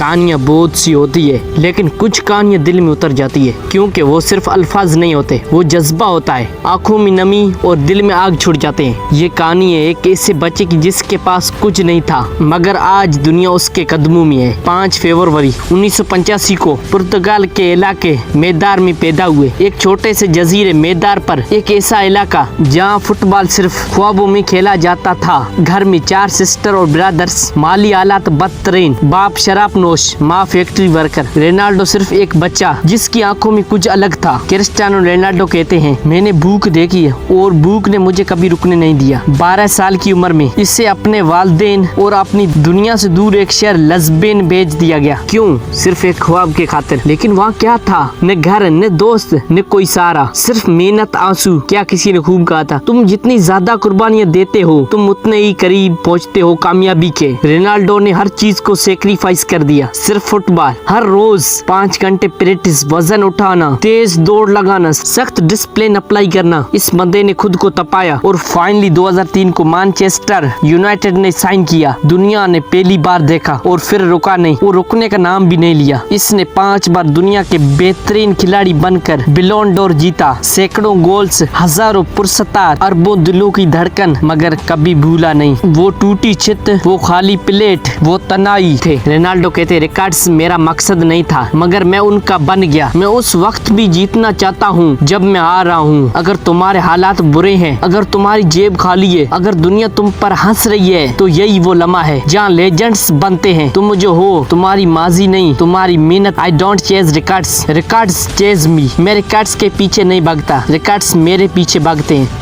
कहानियाँ बहुत सी होती है, लेकिन कुछ कहानियाँ दिल में उतर जाती है, क्योंकि वो सिर्फ अल्फाज नहीं होते, वो जज्बा होता है। आंखों में नमी और दिल में आग छुड़ जाते हैं। ये कहानी है एक ऐसे बच्चे की जिसके पास कुछ नहीं था, मगर आज दुनिया उसके कदमों में है। 5 फरवरी 1985 को पुर्तगाल के इलाके मेदार में पैदा हुए। एक छोटे से जजीरे मेदार पर एक ऐसा इलाका जहाँ फुटबॉल सिर्फ ख्वाबों में खेला जाता था। घर में 4 सिस्टर और ब्रदर्स, माली हालात बदतरीन, बाप शराब नोश, माँ फैक्ट्री वर्कर। रोनाल्डो सिर्फ एक बच्चा जिसकी आंखों में कुछ अलग था। क्रिस्टियानो रोनाल्डो कहते हैं, मैंने भूख देखी है और भूख ने मुझे कभी रुकने नहीं दिया। 12 साल की उम्र में इसे अपने वालिदैन और अपनी दुनिया से दूर एक शहर लिस्बन भेज दिया गया। क्यों? सिर्फ एक ख्वाब के खातिर। लेकिन वहाँ क्या था? न घर, न दोस्त, न कोई सहारा, सिर्फ मेहनत, आंसू। क्या किसी ने खूब कहा था, तुम जितनी ज्यादा कुर्बानियां देते हो, तुम उतने ही करीब पहुँचते हो कामयाबी के। रोनाल्डो ने हर चीज को सेक्रीफाइस कर दिया, सिर्फ फुटबॉल। हर रोज 5 घंटे प्रैक्टिस, वजन उठाना, तेज दौड़ लगाना, सख्त डिसिप्लिन अप्लाई करना। इस बंदे ने खुद को तपाया और फाइनली 2003 को मैनचेस्टर यूनाइटेड ने साइन किया। दुनिया ने पहली बार देखा और फिर रुका नहीं, वो रुकने का नाम भी नहीं लिया। इसने 5 बार दुनिया के बेहतरीन खिलाड़ी बनकर बैलोन डोर जीता, सैकड़ों गोल्स, हजारों पुरस्कार, अरबों दिलों की धड़कन, मगर कभी भूला नहीं वो टूटी छित, वो खाली प्लेट, वो तनाई थे। रोनाल्डो कहते, रिकॉर्ड्स मेरा मकसद नहीं था, मगर मैं उनका बन गया। मैं उस वक्त भी जीतना चाहता हूँ जब मैं आ रहा हूँ। अगर तुम्हारे हालात बुरे हैं, अगर तुम्हारी जेब खाली है, अगर दुनिया तुम पर हंस रही है, तो यही वो लम्हा है जहाँ लेजेंड्स बनते हैं। तुम जो हो, तुम्हारी माजी नहीं, तुम्हारी मेहनत। I don't chase records, records chase me. मैं रिकॉर्ड्स के पीछे नहीं भागता, रिकॉर्ड्स मेरे पीछे भागते हैं।